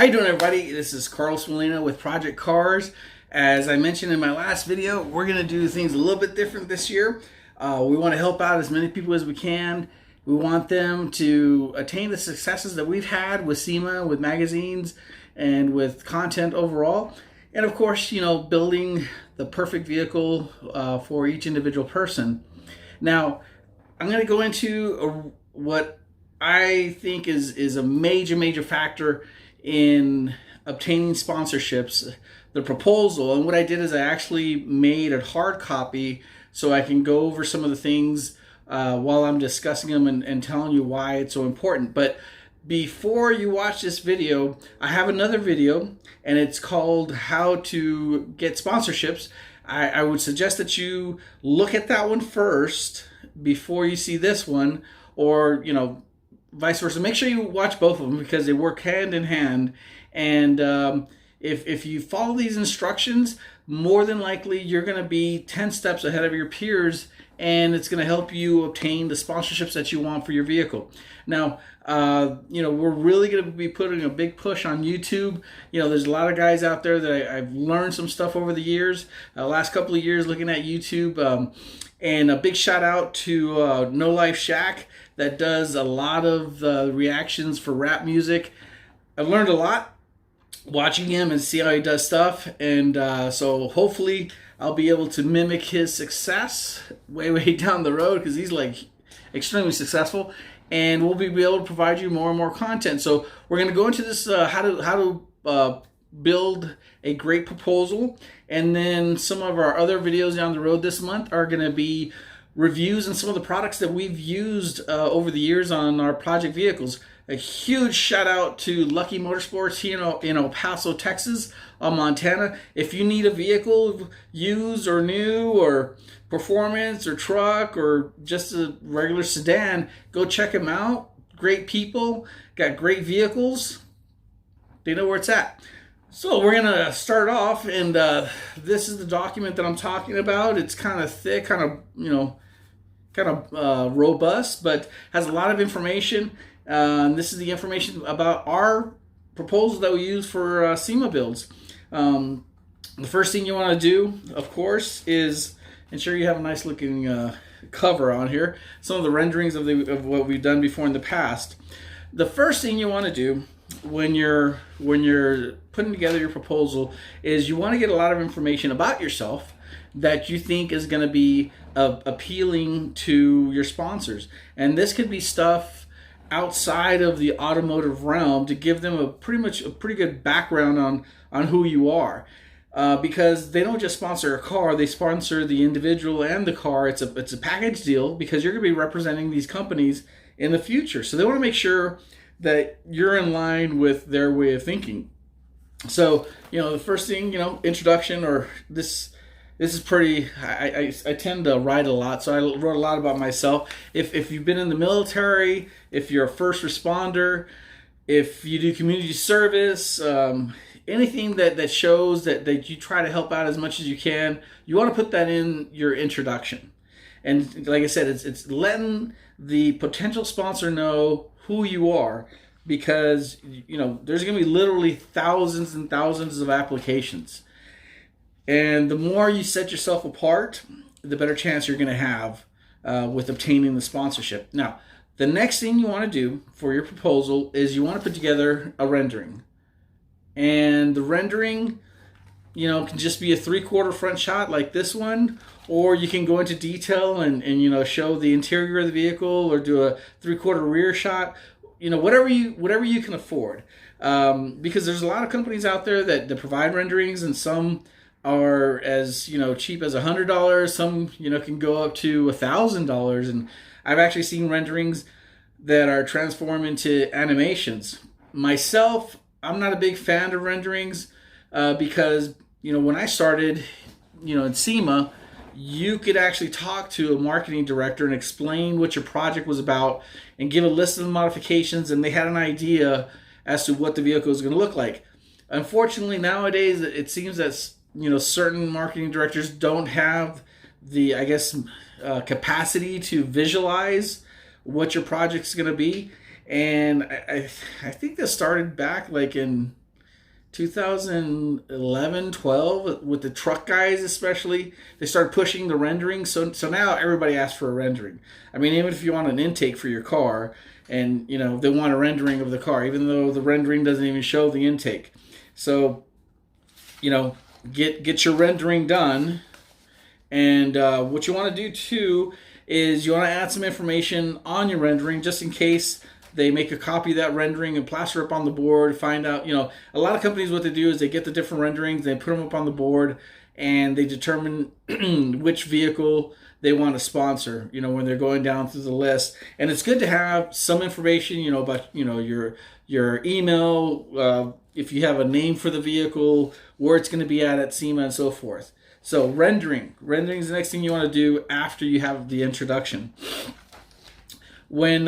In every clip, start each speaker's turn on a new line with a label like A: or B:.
A: How you doing, everybody? This is Carlos Molina with Project Cars. As I mentioned in my last video, we're going to do things a little bit different this year. We want to help out as many people as we can. We want them to attain the successes that we've had with SEMA, with magazines, and with content overall. And of course, building the perfect vehicle for each individual person. Now, I'm going to go into what I think is a major factor in obtaining sponsorships, the proposal. And what I did is I actually made a hard copy so I can go over some of the things while I'm discussing them and telling you why it's so important. But before you watch this video, I have another video, and it's called How to Get Sponsorships. I would suggest that you look at that one first before you see this one, or vice versa. Make sure you watch both of them because they work hand in hand. And if you follow these instructions, more than likely you're going to be 10 steps ahead of your peers, and it's going to help you obtain the sponsorships that you want for your vehicle. Now, we're really going to be putting a big push on YouTube. There's a lot of guys out there that I've learned some stuff over the years, last couple of years looking at YouTube. And a big shout out to No Life Shack that does a lot of reactions for rap music. I've learned a lot watching him and see how he does stuff. And so hopefully I'll be able to mimic his success way down the road, because he's like extremely successful. And we'll be able to provide you more and more content. So we're going to go into this how to build a great proposal, and then some of our other videos down the road this month are going to be reviews and some of the products that we've used over the years on our project vehicles. A huge shout out to Lucky Motorsports here in El Paso, Texas, Montana. If you need a vehicle, used or new, or performance or truck, or just a regular sedan, go check them out. Great people, got great vehicles. They know where it's at. So we're gonna start off, and this is the document that I'm talking about. It's kind of thick, kind of robust, but has a lot of information. This is the information about our proposal that we use for SEMA builds. The first thing you want to do, of course, is ensure you have a nice looking cover on here. Some of the renderings of what we've done before in the past. The first thing you want to do when you're putting together your proposal is you want to get a lot of information about yourself that you think is going to be appealing to your sponsors. And this could be stuff outside of the automotive realm to give them a pretty good background on who you are. Because they don't just sponsor a car, they sponsor the individual and the car. It's a package deal, because you're going to be representing these companies in the future. So they want to make sure that you're in line with their way of thinking. So, the first thing, introduction, or this is pretty, I tend to write a lot, so I wrote a lot about myself. If you've been in the military, if you're a first responder, if you do community service, anything that shows that you try to help out as much as you can, you want to put that in your introduction. And like I said, it's letting the potential sponsor know who you are, because there's going to be literally thousands and thousands of applications. And the more you set yourself apart, the better chance you're going to have with obtaining the sponsorship. Now, the next thing you want to do for your proposal is you want to put together a rendering. And the rendering, can just be a 3/4 front shot like this one, or you can go into detail and show the interior of the vehicle, or do a 3/4 rear shot. Whatever you can afford. Because there's a lot of companies out there that provide renderings, and some are as cheap as $100. Some can go up to $1,000, and I've actually seen renderings that are transformed into animations. Myself, I'm not a big fan of renderings because when I started in SEMA, you could actually talk to a marketing director and explain what your project was about and give a list of modifications, and they had an idea as to what the vehicle is going to look like. Unfortunately, nowadays it seems that certain marketing directors don't have the capacity to visualize what your project's going to be. And I think this started back like in 2011, 12, with the truck guys especially, they started pushing the rendering. So now everybody asks for a rendering. I mean, even if you want an intake for your car, and they want a rendering of the car, even though the rendering doesn't even show the intake. So get your rendering done. And what you want to do too is you want to add some information on your rendering just in case they make a copy of that rendering and plaster up on the board. Find out, a lot of companies, what they do is they get the different renderings, they put them up on the board, and they determine which vehicle they want to sponsor, when they're going down through the list. And it's good to have some information, about, your email, if you have a name for the vehicle, where it's going to be at SEMA, and so forth. So rendering is the next thing you want to do after you have the introduction. When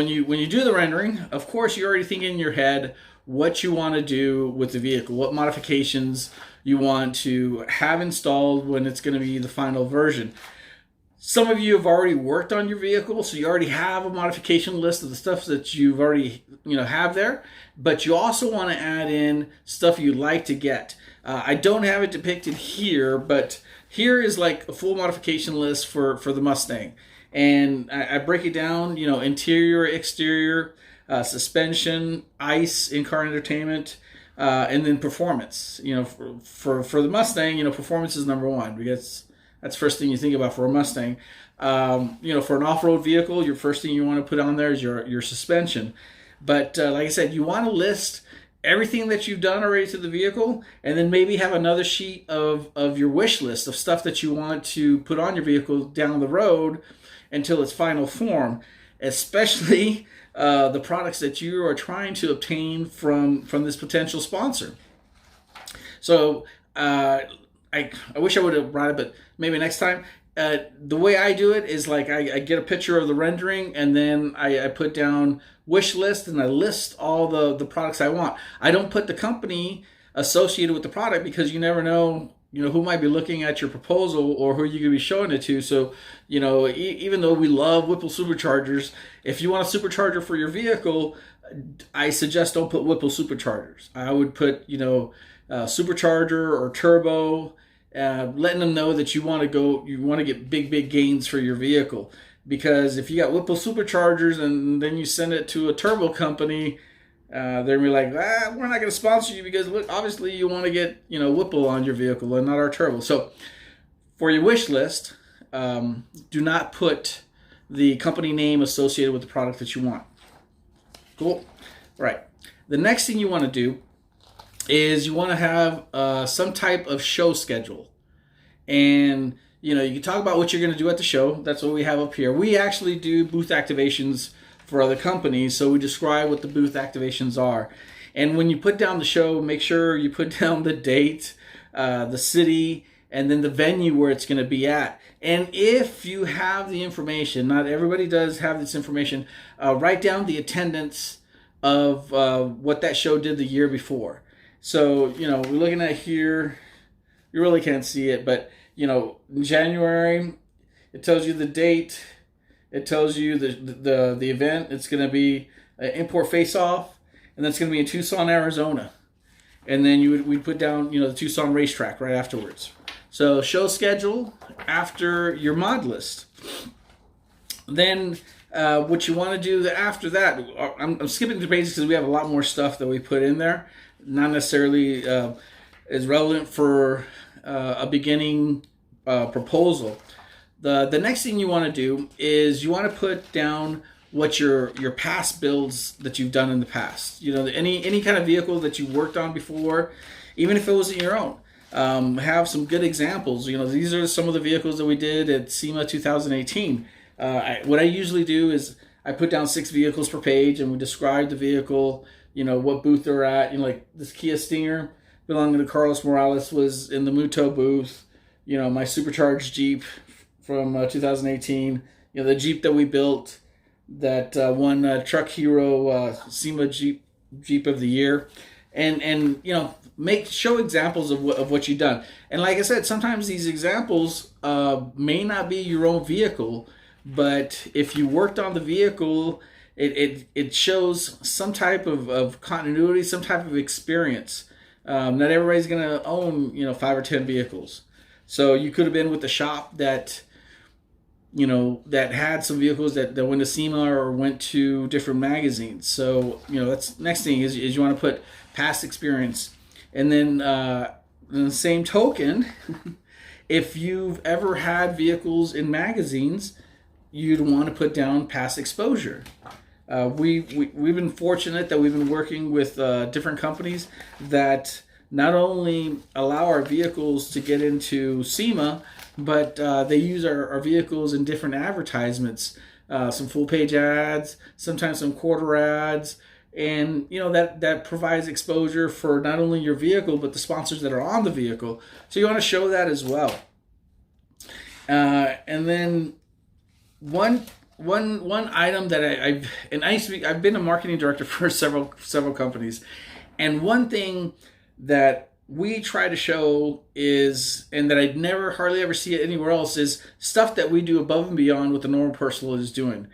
A: you do the rendering, of course, you're already thinking in your head what you want to do with the vehicle, what modifications you want to have installed when it's going to be the final version. Some of you have already worked on your vehicle, so you already have a modification list of the stuff that you've already have there, but you also want to add in stuff you'd like to get. I don't have it depicted here, but here is like a full modification list for the Mustang. And I break it down, interior, exterior, suspension, ICE, in-car entertainment, and then performance. For the Mustang, performance is number one, because that's the first thing you think about for a Mustang. For an off-road vehicle, your first thing you want to put on there is your suspension. But like I said, you want to list everything that you've done already to the vehicle, and then maybe have another sheet of your wish list of stuff that you want to put on your vehicle down the road until its final form, especially the products that you are trying to obtain from this potential sponsor. So I wish I would have brought it, but maybe next time. The way I do it is like I get a picture of the rendering, and then I put down wish list, and I list all the products I want. I don't put the company associated with the product, because you never know who might be looking at your proposal or who you could be showing it to. So even though we love Whipple superchargers, if you want a supercharger for your vehicle, I suggest don't put Whipple superchargers. I would put supercharger or turbo, letting them know that you want to get big gains for your vehicle. Because if you got Whipple superchargers and then you send it to a turbo company, they're gonna be like, we're not gonna sponsor you, because obviously you want to get Whipple on your vehicle and not our turbo. So for your wish list, do not put the company name associated with the product that you want. Cool. Right. The next thing you want to do is you want to have some type of show schedule. And you can talk about what you're going to do at the show. That's what we have up here. We actually do booth activations for other companies, so we describe what the booth activations are. And when you put down the show, make sure you put down the date, the city, and then the venue where it's going to be at. And if you have the information, not everybody does have this information, write down the attendance of what that show did the year before. So, we're looking at here, you really can't see it, but, in January, it tells you the date, it tells you the event. It's going to be an import face-off, and that's going to be in Tucson, Arizona. And then we'd put down, the Tucson racetrack right afterwards. So show schedule after your mod list. Then what you want to do after that, I'm skipping the pages because we have a lot more stuff that we put in there. Not necessarily is relevant for a beginning proposal. The next thing you want to do is you want to put down what your past builds that you've done in the past. Any kind of vehicle that you worked on before, even if it wasn't your own. Have some good examples. These are some of the vehicles that we did at SEMA 2018. What I usually do is I put down 6 vehicles per page, and we describe the vehicle, what booth they're at. Like this Kia Stinger belonging to Carlos Morales was in the Muto booth. My supercharged Jeep from 2018. The Jeep that we built that won Truck Hero SEMA Jeep of the Year. And show examples of what you've done. And like I said, sometimes these examples may not be your own vehicle, but if you worked on the vehicle, it shows some type of continuity, some type of experience Not everybody's going to own 5 or 10 vehicles. So you could have been with a shop that that had some vehicles that went to SEMA or went to different magazines. So that's next thing is you want to put past experience, and then in the same token, if you've ever had vehicles in magazines, you'd want to put down past exposure. We've been fortunate that we've been working with different companies that not only allow our vehicles to get into SEMA, but they use our vehicles in different advertisements, some full page ads, sometimes some quarter ads, and that provides exposure for not only your vehicle but the sponsors that are on the vehicle. So you want to show that as well. And then one item that I've been a marketing director for several companies, and one thing that we try to show is, and that I'd never hardly ever see it anywhere else, is stuff that we do above and beyond what the normal person is doing.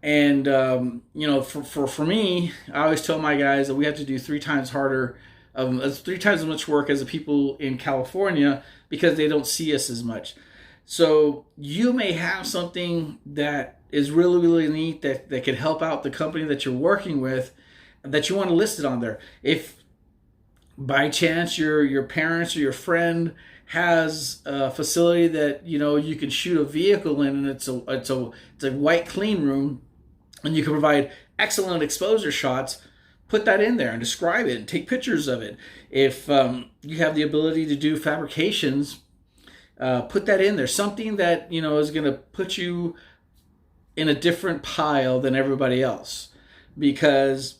A: And for me, I always tell my guys that we have to do 3 times harder, 3 times as much work as the people in California, because they don't see us as much. So you may have something that is really, really neat that could help out the company that you're working with, that you want to list it on there. If by chance your parents or your friend has a facility that you can shoot a vehicle in, and it's a white clean room, and you can provide excellent exposure shots, put that in there and describe it and take pictures of it. If you have the ability to do fabrications, put that in there. Something that is going to put you in a different pile than everybody else, because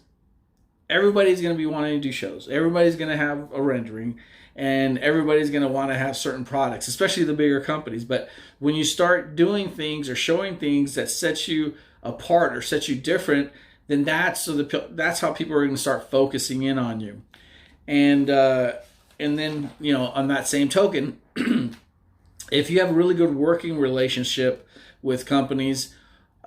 A: everybody's going to be wanting to do shows. Everybody's going to have a rendering, and everybody's going to want to have certain products, especially the bigger companies. But when you start doing things or showing things that set you apart or set you different, then that's how people are going to start focusing in on you. And then on that same token, if you have a really good working relationship with companies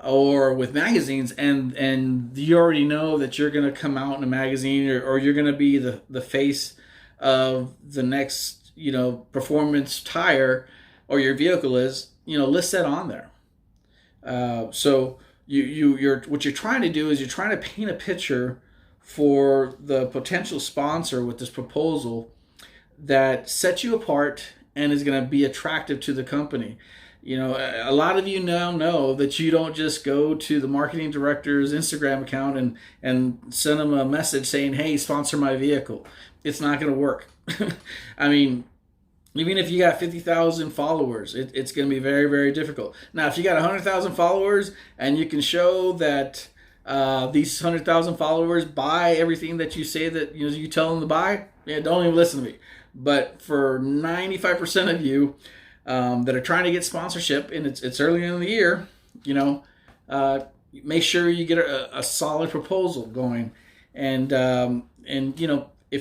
A: or with magazines, and you already know that you're going to come out in a magazine, or you're going to be the face of the next performance tire, or your vehicle is, list that on there. So you're what you're trying to do is you're trying to paint a picture for the potential sponsor with this proposal that sets you apart and is going to be attractive to the company. A lot of you now know that you don't just go to the marketing director's Instagram account and send them a message saying, hey, sponsor my vehicle. It's not going to work. I mean, even if you got 50,000 followers, it's going to be very, very difficult. Now, if you got 100,000 followers and you can show that these 100,000 followers buy everything that you say that you tell them to buy, don't even listen to me. But for 95% of you that are trying to get sponsorship, and it's early in the year, make sure you get a solid proposal going, and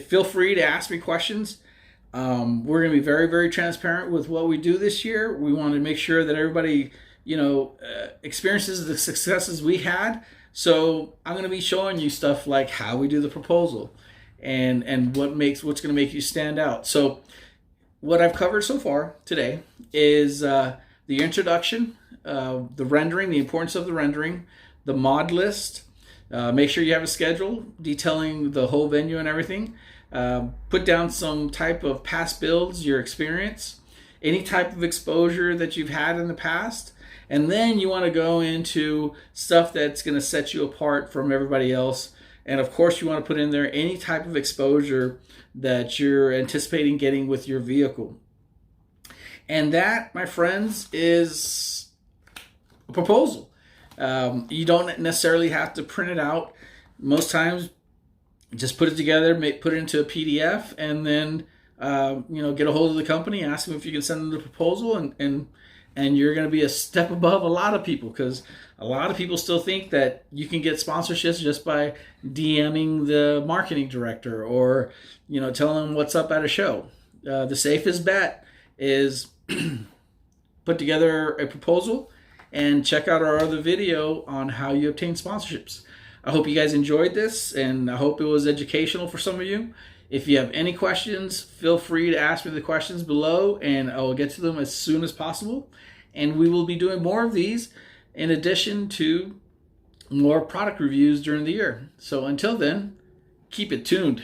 A: feel free to ask me questions. We're going to be very, very transparent with what we do this year. We want to make sure that everybody experiences the successes we had. So I'm going to be showing you stuff like how we do the proposal, and what's going to make you stand out. So what I've covered so far today is the introduction, the rendering, the importance of the rendering, the mod list. Make sure you have a schedule detailing the whole venue and everything. Put down some type of past builds, your experience, any type of exposure that you've had in the past. And then you want to go into stuff that's going to set you apart from everybody else. And of course, you want to put in there any type of exposure that you're anticipating getting with your vehicle. And that, my friends, is a proposal. You don't necessarily have to print it out. Most times, just put it together, put it into a PDF, and then get a hold of the company, ask them if you can send them the proposal, and you're going to be a step above a lot of people, because a lot of people still think that you can get sponsorships just by DMing the marketing director or telling them what's up at a show. The safest bet is put together a proposal and check out our other video on how you obtain sponsorships. I hope you guys enjoyed this, and I hope it was educational for some of you. If you have any questions, feel free to ask me the questions below, and I will get to them as soon as possible. And we will be doing more of these in addition to more product reviews during the year. So until then, keep it tuned.